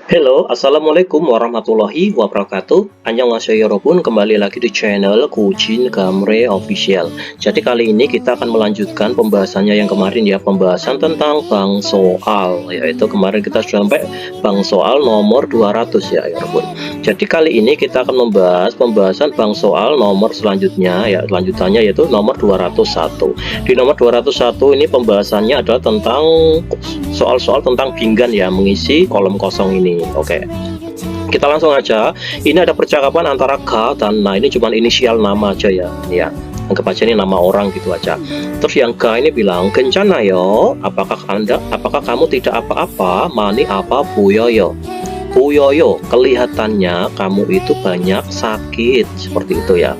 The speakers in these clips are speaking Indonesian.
Halo, assalamualaikum warahmatullahi wabarakatuh. Annyeonghaseyo yorogun, kembali lagi di channel Kujin Gamre Official. Jadi kali ini kita akan melanjutkan pembahasannya yang kemarin ya, pembahasan tentang bang soal, yaitu kemarin kita sudah sampai bang soal nomor 200 ya yorobun. Jadi kali ini kita akan membahas pembahasan bang soal nomor selanjutnya ya, lanjutannya yaitu nomor 201. Di nomor 201 ini pembahasannya adalah tentang soal-soal tentang pinggan ya, mengisi kolom kosong ini. Oke, kita langsung aja. Ini ada percakapan antara Ga dan Na. Ini cuma inisial nama aja ya. Ya, anggap aja ini nama orang gitu aja. Terus yang Ga ini bilang, "Kencana yo, apakah kamu tidak apa-apa? Mani apa Puyoyo? Puyoyo, kelihatannya kamu itu banyak sakit." Seperti itu ya.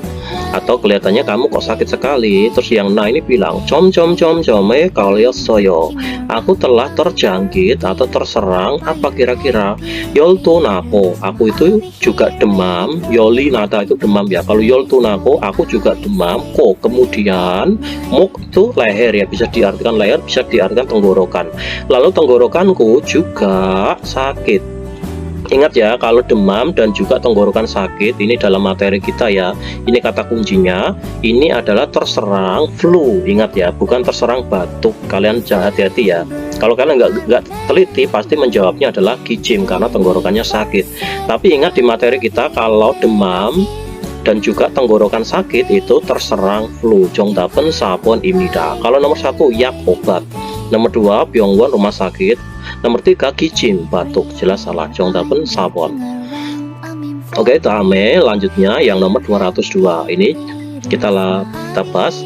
Atau kelihatannya kamu kok sakit sekali. Terus yang Na ini bilang, kalio soyo, aku telah terjangkit atau terserang apa kira-kira. Yoltu nako, aku itu juga demam. Yoli nada itu demam ya. Kalau yoltu nako, aku juga demam. Kok kemudian muk itu leher ya, bisa diartikan leher, bisa diartikan tenggorokan. Lalu tenggorokanku juga sakit. Ingat ya, kalau demam dan juga tenggorokan sakit, ini dalam materi kita ya, ini kata kuncinya, ini adalah terserang flu. Ingat ya, bukan terserang batuk. Kalian hati-hati ya. Kalau kalian nggak teliti, pasti menjawabnya adalah gijim karena tenggorokannya sakit. Tapi ingat di materi kita, kalau demam dan juga tenggorokan sakit itu terserang flu. Jongdapen sabon imida. Kalau nomor 1 yak obat, nomor 2 Byongwon rumah sakit, nomor 3 gijim batuk, jelas salah. Jongdapen sabon. Oke, daame lanjutnya yang nomor 202. Ini kita bahas.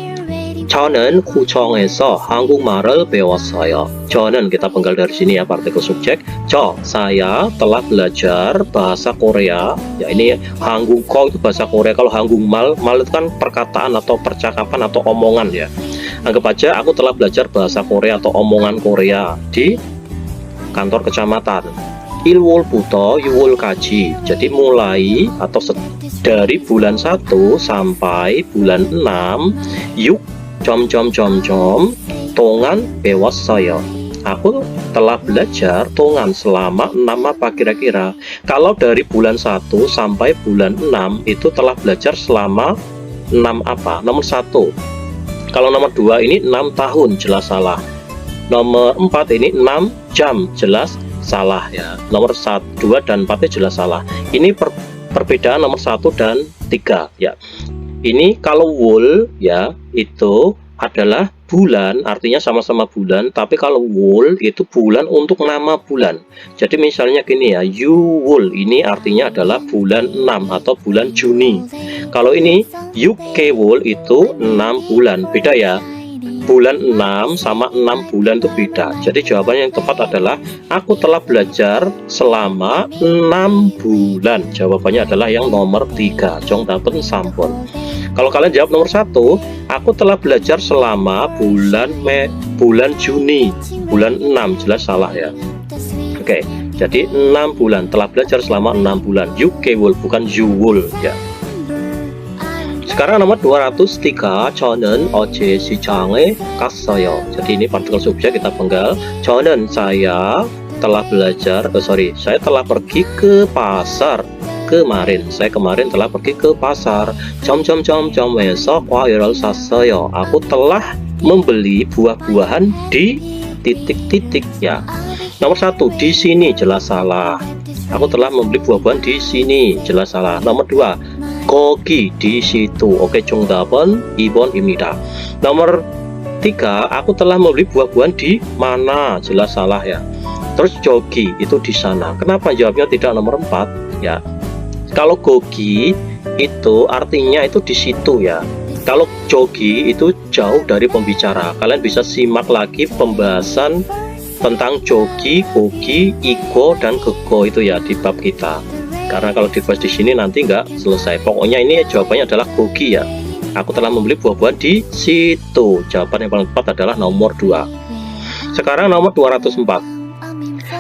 저는 구청에서 한국말을 배웠어요. 저는 kita penggal dari sini ya, partikel subjek. Saya telah belajar bahasa Korea. Ya, ini Hangguko itu bahasa Korea. Kalau Hanggumal, mal itu kan perkataan atau percakapan atau omongan ya. Anggap aja aku telah belajar bahasa Korea atau omongan Korea di kantor kecamatan. Ilwol buto yuwol kaji. Jadi mulai atau dari bulan 1 sampai bulan 6 yuk tongan bewasaya. Aku telah belajar tongan selama 6 apa kira-kira. Kalau dari bulan 1 sampai bulan 6 itu telah belajar selama 6 apa? Nomor 1. Kalau nomor 2 ini 6 tahun, jelas salah. Nomor 4 ini 6 jam, jelas salah ya. Nomor 1, 2 dan 4 jelas salah. Ini perbedaan nomor 1 dan 3 ya. Ini kalau wol ya, itu adalah bulan, artinya sama-sama bulan. Tapi kalau wol itu bulan untuk nama bulan. Jadi misalnya gini ya, Yuwol ini artinya adalah bulan 6 atau bulan Juni. Kalau ini Yukkewol itu 6 bulan, beda ya. Bulan 6 sama 6 bulan itu beda. Jadi jawabannya yang tepat adalah aku telah belajar selama 6 bulan. Jawabannya adalah yang nomor 3. Jongdapen sampon. Kalau kalian jawab nomor 1, aku telah belajar selama bulan Juni, bulan 6, jelas salah ya. Oke, jadi 6 bulan, telah belajar selama 6 bulan. Yukkewol bukan yuwol ya. Sekarang nomor 203, 저는 어제 시장에 갔어요. Jadi ini partikel subjek kita penggal. 저는 saya telah belajar, saya telah pergi ke pasar kemarin. Saya kemarin telah pergi ke pasar. 점에서 과일을 샀어요. Aku telah membeli buah-buahan di titik-titik ya. Nomor 1, di sini, jelas salah. Aku telah membeli buah-buahan di sini, jelas salah. Nomor 2, 거기 di situ. Oke, 정답은 2번입니다. Nomor 3, aku telah membeli buah-buahan di mana, jelas salah ya. Terus jogi itu di sana. Kenapa jawabnya tidak nomor 4 ya? Kalau gogi itu artinya itu di situ ya. Kalau jogi itu jauh dari pembicara. Kalian bisa simak lagi pembahasan tentang jogi, gogi, iko dan gego itu ya di bab kita. Karena kalau dibahas di sini nanti nggak selesai. Pokoknya ini jawabannya adalah gogi ya. Aku telah membeli buah-buahan di situ. Jawaban yang paling tepat adalah nomor 2. Sekarang nomor 204.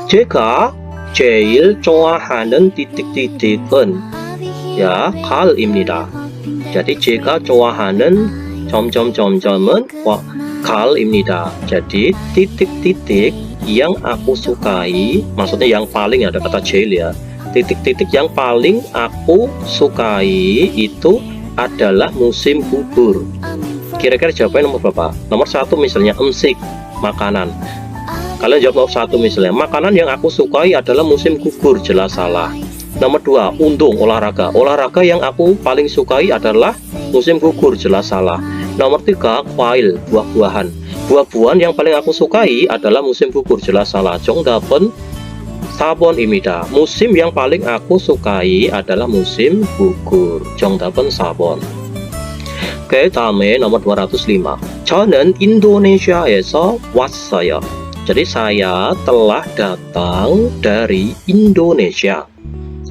제가 제일 좋아하는 titik-titik은 ya 가을입니다. Jadi 제가 좋아하는 점은 가을입니다. Jadi titik-titik yang aku sukai, maksudnya yang paling, ada kata jail ya, titik-titik yang paling aku sukai itu adalah musim gugur. Kira-kira jawabannya nomor berapa? Nomor 1 misalnya emsik, makanan. Kalian jawab nomor 1 misalnya, makanan yang aku sukai adalah musim gugur, jelas salah. Nomor 2, untung, olahraga. Olahraga yang aku paling sukai adalah musim gugur, jelas salah. Nomor 3, kwail, buah-buahan. Buah-buahan yang paling aku sukai adalah musim gugur, jelas salah. 정답은 4번 입니다. Musim yang paling aku sukai adalah musim gugur. 정답은 4번. Oke, 다음에 nomor 205. 저는 인도네시아에서 왔어요. Jadi saya telah datang dari Indonesia.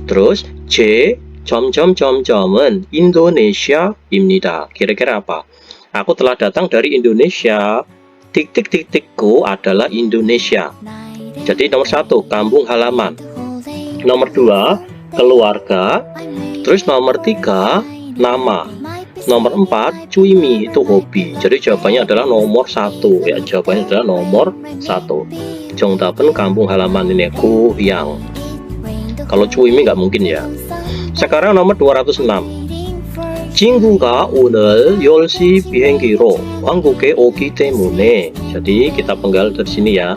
Terus J 점점점점은 인도네시아입니다. Kira-kira apa? Aku telah datang dari Indonesia. Titik-titikku adalah Indonesia. Jadi nomor 1, kampung halaman. Nomor 2, keluarga. Terus nomor 3, nama. Nomor 4, cuimi, itu hobi. Jadi jawabannya adalah nomor 1 ya. Jawabannya adalah nomor 1. 정답은 kampung halaman ini, 고향. Kalau cuimi nggak mungkin ya. Sekarang nomor 206. 친구가 오늘 10시 비행기로 한국에 오기 때문에. Jadi kita penggal dari sini ya.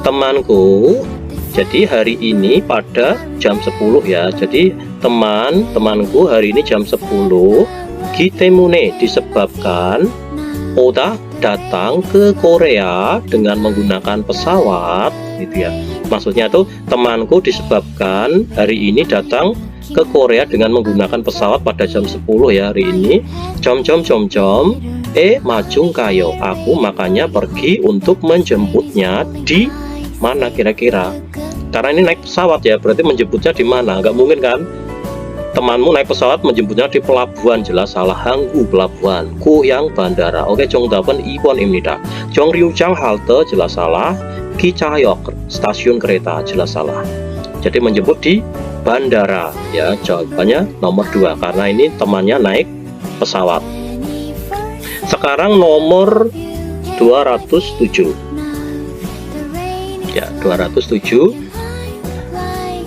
Temanku, jadi hari ini pada jam 10 ya. Jadi temanku hari ini jam 10. Kitemune disebabkan. Oda datang ke Korea dengan menggunakan pesawat gitu ya. Maksudnya tuh temanku disebabkan hari ini datang ke Korea dengan menggunakan pesawat pada jam 10 ya hari ini. Majung kayo. Aku makanya pergi untuk menjemputnya di mana kira-kira? Karena ini naik pesawat ya, berarti menjemputnya di mana? Nggak mungkin kan? Temanmu naik pesawat menjemputnya di pelabuhan, jelas salah. Hanggu pelabuhan, Goyang bandara. Oke, 정답은 2번입니다. 정류장 halte, jelas salah. Kichayok stasiun kereta, jelas salah. Jadi menjemput di bandara ya, jawabannya nomor 2 karena ini temannya naik pesawat. Sekarang nomor 207 ya, 207.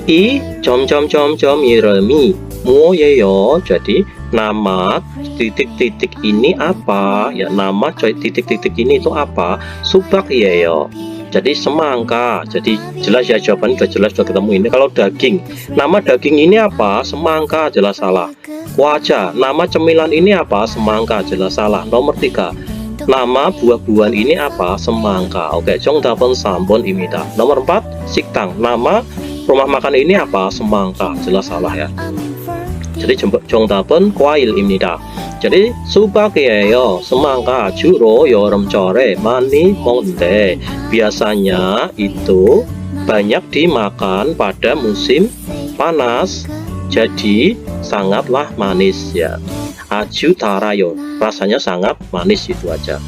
이름이 뭐예요? Jadi nama titik-titik ini apa ya, nama titik-titik ini itu apa? Subak예요. Jadi semangka. Jadi jelas ya, jawaban sudah jelas, sudah ketemu ini. Kalau daging, nama daging ini apa? Semangka, jelas salah. Wajah, nama cemilan ini apa? Semangka, jelas salah. Nomor 3, nama buah-buahan ini apa? Semangka. Oke, 정답은 3번입니다. Nomor 4, 식당, nama rumah makan ini apa? Semangka, jelas salah ya. Jadi 정답은 과일입니다. Jadi 수박이에요. semangka. 주로 여름철에 많이 먹는데 biasanya itu banyak dimakan pada musim panas. Jadi sangatlah manis ya. 아주 달아요. Rasanya sangat manis, itu aja.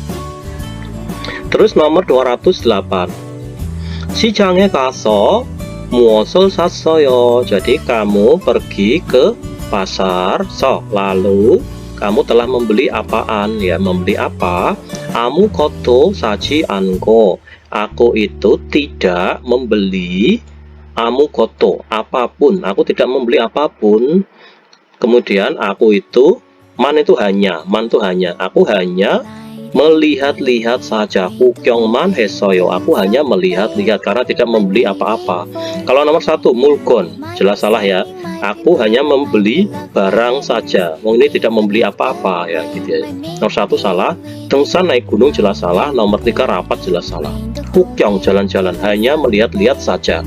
Terus nomor 208. 시장에 가서 무엇을 샀어요? Jadi kamu pergi ke pasar, lalu kamu telah membeli apaan ya, membeli apa? 아무것도 사지 않고. Aku itu tidak membeli 아무것도, apapun. Aku tidak membeli apapun. Kemudian aku itu man itu hanya, aku hanya melihat-lihat saja. 구경만 했어요. Aku hanya melihat-lihat karena tidak membeli apa-apa. Kalau nomor 1 mulkon, jelas salah ya. Aku hanya membeli barang saja. Ini tidak membeli apa-apa ya gitu ya. Nomor 1 salah. Dengsan naik gunung, jelas salah. Nomor 3 rapat, jelas salah. Kukyong, jalan-jalan, hanya melihat-lihat saja.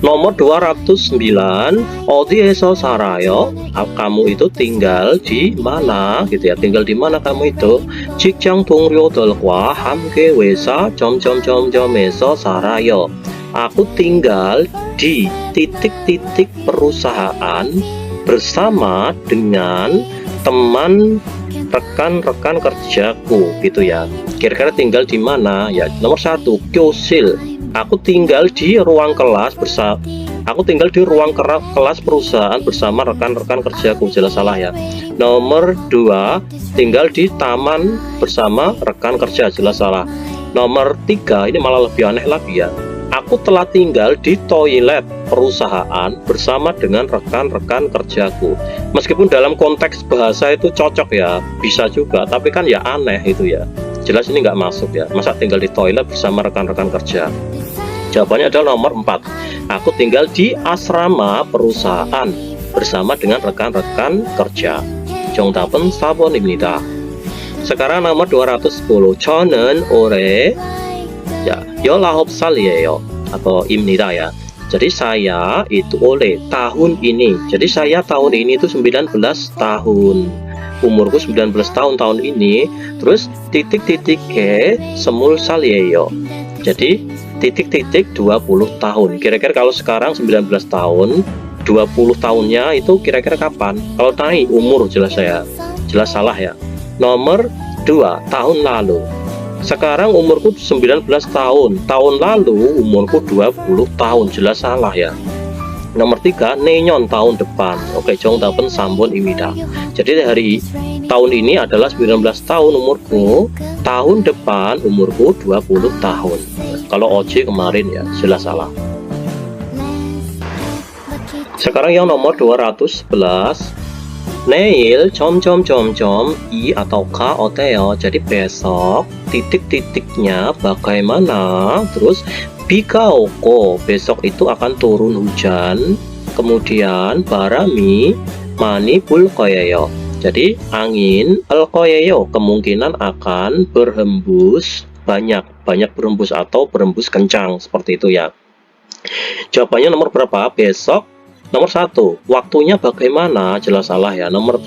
Nomor 209, 어디에서 살아요? Kamu itu tinggal di mana gitu ya. Tinggal di mana kamu itu? 직장 동료들과 함께 회사 점점점점에서 살아요. Aku tinggal di titik-titik perusahaan bersama dengan teman rekan-rekan kerjaku gitu ya. Kira-kira tinggal di mana ya? Nomor 1, 교실. Aku tinggal di ruang kelas bersama. Aku tinggal di ruang kelas perusahaan bersama rekan-rekan kerjaku, jelas salah ya. Nomor 2, tinggal di taman bersama rekan kerja, jelas salah. Nomor 3 ini malah lebih aneh lagi ya. Aku telah tinggal di toilet perusahaan bersama dengan rekan-rekan kerjaku. Meskipun dalam konteks bahasa itu cocok ya, bisa juga, tapi kan ya aneh itu ya. Jelas ini nggak masuk ya. Masa tinggal di toilet bersama rekan-rekan kerja? Jawabannya adalah nomor 4. Aku tinggal di asrama perusahaan bersama dengan rekan-rekan kerja. 정답은 4번입니다. Sekarang nomor 210. 저는 올해 ya 19살이에요 atau imnida ya. Jadi saya itu oleh tahun ini. Jadi saya tahun ini itu 19 tahun. Umurku 19 tahun ini. Terus titik-titik ke semul salieyo. Jadi titik-titik 20 tahun. Kira-kira kalau sekarang 19 tahun, 20 tahunnya itu kira-kira kapan? Kalau naik umur jelas saya. Jelas salah ya. Nomor 2, tahun lalu. Sekarang umurku 19 tahun. Tahun lalu umurku 20 tahun. Jelas salah ya. Nomor 3, neon tahun depan. Oke, 정답은 3번입니다. Jadi hari tahun ini adalah 19 tahun umurku. Tahun depan umurku 20 tahun. Kalau OJ kemarin ya, jelas salah. Sekarang yang nomor 211. Neil i atau k 어때요? Jadi besok titik-titiknya bagaimana? Terus 비가 오고 besok itu akan turun hujan. Kemudian 바람이 많이 불 거예요. Jadi angin 을 거예요 kemungkinan akan berhembus banyak berhembus atau berhembus kencang seperti itu ya. Jawabannya nomor berapa? Besok. Nomor 1, waktunya bagaimana? Jelas salah ya. Nomor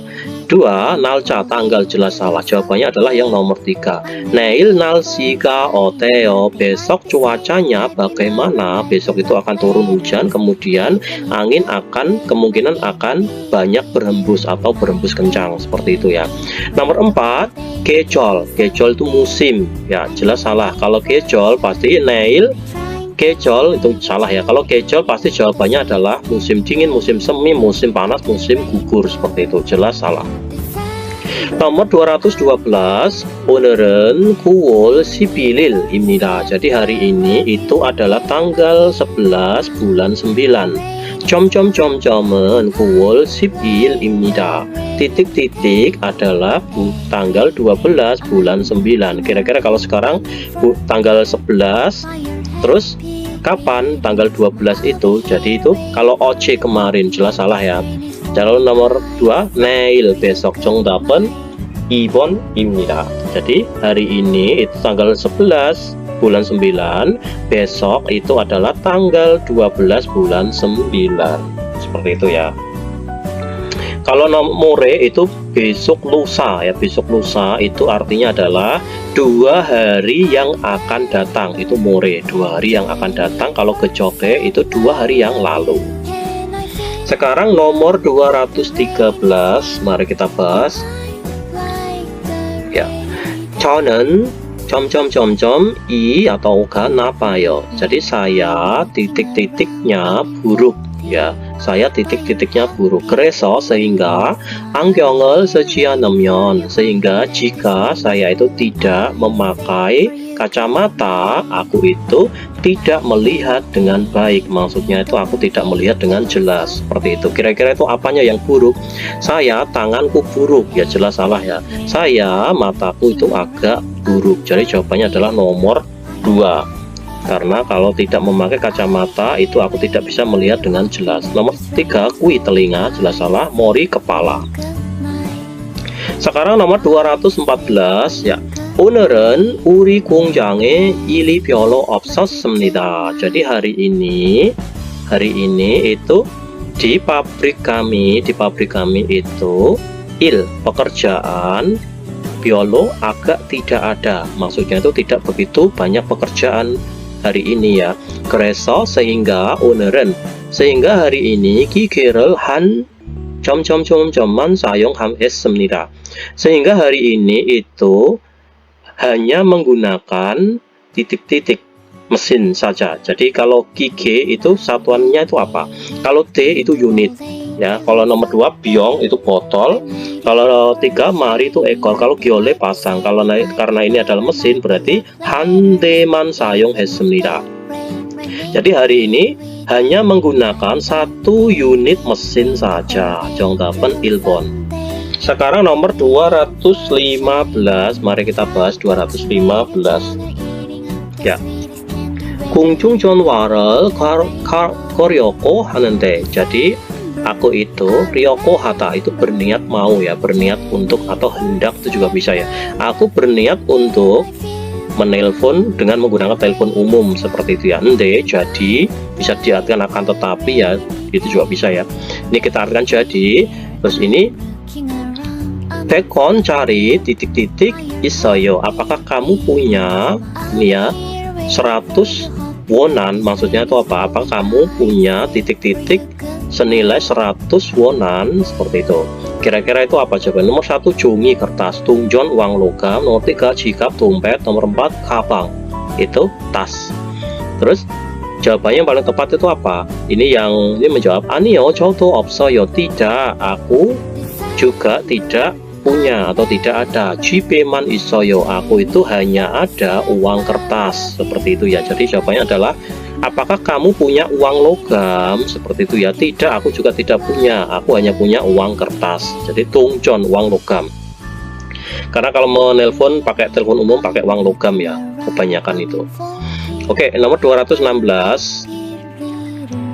2, 날짜 tanggal jelas salah. Jawabannya adalah yang nomor 3. 내일 날씨가 어때요? Besok cuacanya bagaimana? Besok itu akan turun hujan, kemudian angin akan kemungkinan akan banyak berhembus atau berhembus kencang seperti itu ya. Nomor 4, 계절. 계절 itu musim ya. Jelas salah. Kalau 계절 pasti 내일 계절 itu salah ya. Kalau 계절 pasti jawabannya adalah musim dingin, musim semi, musim panas, musim gugur seperti itu. Jelas salah. Nomor 212. 오늘은 9월 11일입니다. Jadi hari ini itu adalah tanggal 11 bulan 9. 점점점점은 9월 10일입니다. Titik-titik adalah tanggal 12 bulan 9. Kira-kira kalau sekarang tanggal 11 terus kapan tanggal 12 itu? Jadi itu kalau OC kemarin jelas salah ya. Calon nomor 2 Neil besok 정답은 2번입니다. Jadi hari ini itu tanggal 11 bulan 9, besok itu adalah tanggal 12 bulan 9. Seperti itu ya. Kalau nomore itu besok lusa ya. Besok lusa itu artinya adalah 2 hari yang akan datang. Itu more, 2 hari yang akan datang. Kalau kejoke itu 2 hari yang lalu. Sekarang nomor 213, mari kita bahas ya. 저는 점점점점 이 atau 가 나빠요. Jadi saya titik-titiknya buruk ya. Saya titik-titiknya buruk. 그래서 sehingga 안경을 쓰지 않으면 sehingga jika saya itu tidak memakai kacamata, aku itu tidak melihat dengan baik. Maksudnya itu aku tidak melihat dengan jelas. Seperti itu. Kira-kira itu apanya yang buruk? Saya tanganku buruk. Ya jelas salah ya. Saya mataku itu agak buruk. Jadi jawabannya adalah nomor 2. Karena kalau tidak memakai kacamata itu aku tidak bisa melihat dengan jelas. Nomor 3, kui telinga, jelas salah. Mori kepala. Sekarang nomor 214 ya. 오늘은 우리 공장에 일이 별로 없었습니다. Jadi hari ini itu di pabrik kami itu pekerjaan biolo agak tidak ada. Maksudnya itu tidak begitu banyak pekerjaan hari ini ya. 그래서 sehingga 오늘은 sehingga hari ini 기계를 한 점점점점만 사용했습니다. Sehingga hari ini itu hanya menggunakan titik-titik mesin saja. Jadi kalau gige itu satuannya itu apa? Kalau T itu unit ya. Kalau nomor 2 biong itu botol. Kalau 3 mari itu ekor, kalau giole pasang. Kalau naik karena ini adalah mesin berarti handeman sayong 했습니다. Jadi hari ini hanya menggunakan 1 unit mesin saja. 정답은 1번. Sekarang nomor 215. Mari kita bahas 215. Ya. 공중전화를 거려고 하는데. Jadi aku itu Ryoko Hata itu berniat mau ya, berniat untuk atau hendak itu juga bisa ya. Aku berniat untuk menelpon dengan menggunakan telepon umum seperti itu ya. Ende jadi bisa diartikan akan tetapi ya, itu juga bisa ya. Ini kita artikan jadi. Terus ini 100원 cari titik-titik 있어요. Apakah kamu punya ini ya 100 wonan, maksudnya itu apa? Apakah kamu punya titik-titik senilai 100 wonan seperti itu. Kira-kira itu apa coba? Nomor 1 종이 kertas, tungjon uang logam, nomor 3 jikap dompet, nomor 4 kabang itu tas. Terus jawabannya yang paling tepat itu apa? Ini menjawab 아니요 저도 없어요. Tidak, aku juga tidak punya atau tidak ada. 집에만 있어요. Aku itu hanya ada uang kertas seperti itu ya. Jadi jawabannya adalah apakah kamu punya uang logam seperti itu ya. Tidak, aku juga tidak punya. Aku hanya punya uang kertas. Jadi tungjon uang logam. Karena kalau menelpon pakai telepon umum pakai uang logam ya, kebanyakan itu. Oke, nomor 216.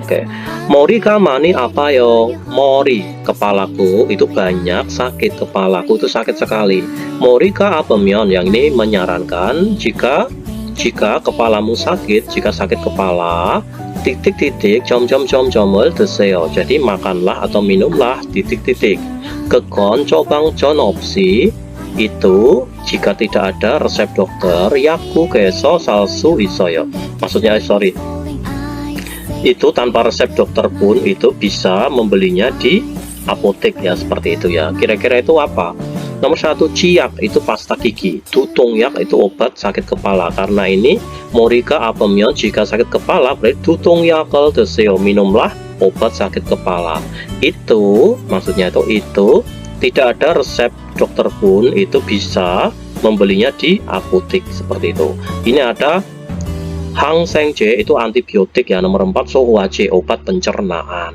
Oke, mori가 많이 아파요. Mori, kepalaku itu banyak sakit, kepalaku itu sakit sekali. Mori가 아프면, yang ini menyarankan jika kepalamu sakit, jika sakit kepala, titik-titik 점을 드세요. Jadi makanlah atau minumlah titik-titik. 그건 처방전 없이, itu jika tidak ada resep dokter, 약국에서 살 수 있어요. Maksudnya itu tanpa resep dokter pun itu bisa membelinya di apotek ya, seperti itu ya. Kira-kira itu apa? Nomor 1 ciak itu pasta gigi, tutungyak itu obat sakit kepala. Karena ini mori가 아프면 jika sakit kepala berarti tutung약을 드세요, minumlah obat sakit kepala. Itu maksudnya itu tidak ada resep dokter pun itu bisa membelinya di apotek seperti itu. Ini ada 항생제 itu antibiotik ya. Nomor 4 소화제 obat pencernaan.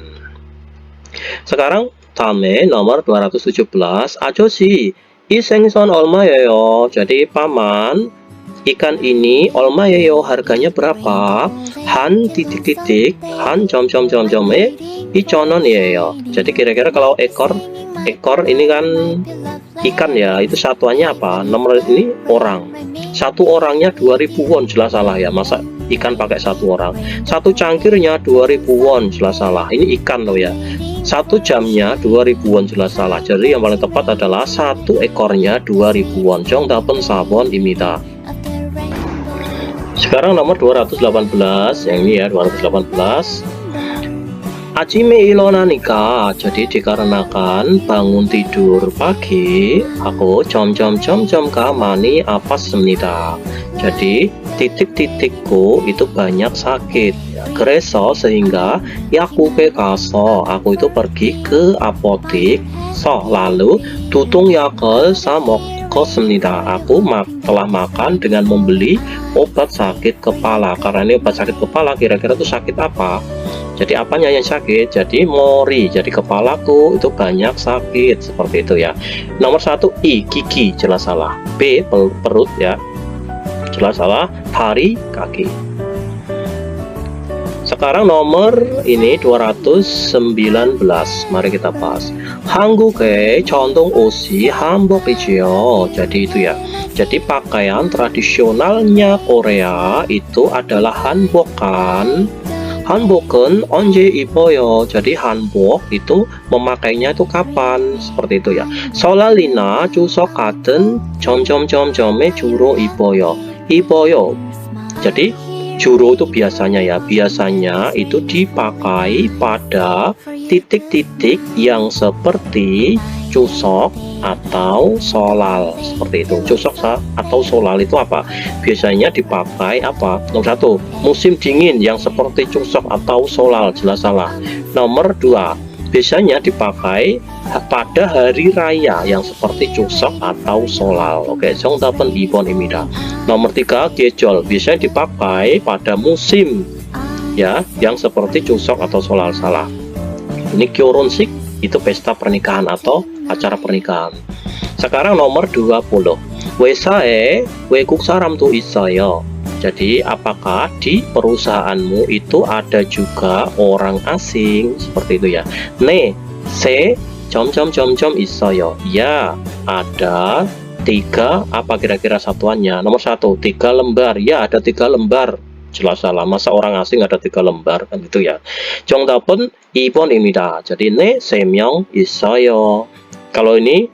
Sekarang 다음에 nomor 217. 아저씨 이 생선 얼마예요? Jadi paman, ikan ini 얼마예요? Harganya berapa? 한 titik-titik 한 점점점점에 2,000원이에요. Jadi kira-kira kalau ekor ini kan ikan ya, itu satuannya apa? Nomor ini orang. Satu orangnya 2000 won, jelas salah ya. Masa ikan pakai satu orang? Satu cangkirnya 2000 won, jelas salah. Ini ikan loh ya. Satu jamnya 2000 won, jelas salah. Jadi yang paling tepat adalah satu ekornya 2000 won. 정답은 4번입니다. Sekarang nomor 218, yang ini ya 218. 아침에 일어나니까, jadi dikarenakan bangun tidur pagi, aku 점점점점가 많이 아팠습니다. Jadi titik-titikku itu banyak sakit. 그래서 sehingga 약국에 가서, aku itu pergi ke apotik. Lalu tutung약을 사 먹었습니다. Aku telah makan dengan membeli obat sakit kepala. Karena ini obat sakit kepala, kira-kira itu sakit apa? Jadi apanya yang sakit? Jadi mori, jadi kepalaku itu banyak sakit, seperti itu ya. Nomor 1 I, gigi, jelas salah. B, perut ya, jelas salah. Hari, kaki. Sekarang nomor ini 219. Mari kita bahas. 한국의 전통 옷이 한복이지요. Jadi itu ya. Jadi pakaian tradisionalnya Korea itu adalah hanbok kan. 한복은 언제 입어요? Jadi hanbok itu memakainya itu kapan? Seperti itu ya. 설날이나 추석 같은 점점점점에 주로 입어요. 입어요. Jadi juro itu biasanya ya. Biasanya itu dipakai pada titik-titik yang seperti cusok atau solal, seperti itu. Cusok atau solal itu apa? Biasanya dipakai apa? Nomor 1 musim dingin yang seperti cusok atau solal, jelas salah. Nomor 2 biasanya dipakai pada hari raya yang seperti Chuseok atau Solal. Oke, 정답은 2번입니다. Nomor 3, 계절, biasanya dipakai pada musim ya, yang seperti Chuseok atau Solal. Salah. Ini 결혼식, itu pesta pernikahan atau acara pernikahan. Sekarang nomor 20. 회사에 외국 사람도 있어요. Jadi apakah di perusahaanmu itu ada juga orang asing? Seperti itu ya. 네, 세 점점점점 있어요. Ya, ada 3, apa kira-kira satuannya? Nomor 1, 3 lembar. Ya, ada 3 lembar. Jelas salah, masa orang asing ada 3 lembar kan itu ya. 정답은 2번입니다. Jadi 네, 3명 있어요. Kalau ini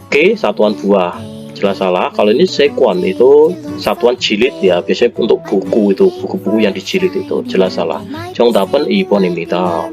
K, satuan buah. Jelas salah. Kalau ini sekuan, itu satuan jilid ya, biasanya untuk buku, itu buku-buku yang dijilid itu. Jelas salah. 정답은 2번입니다.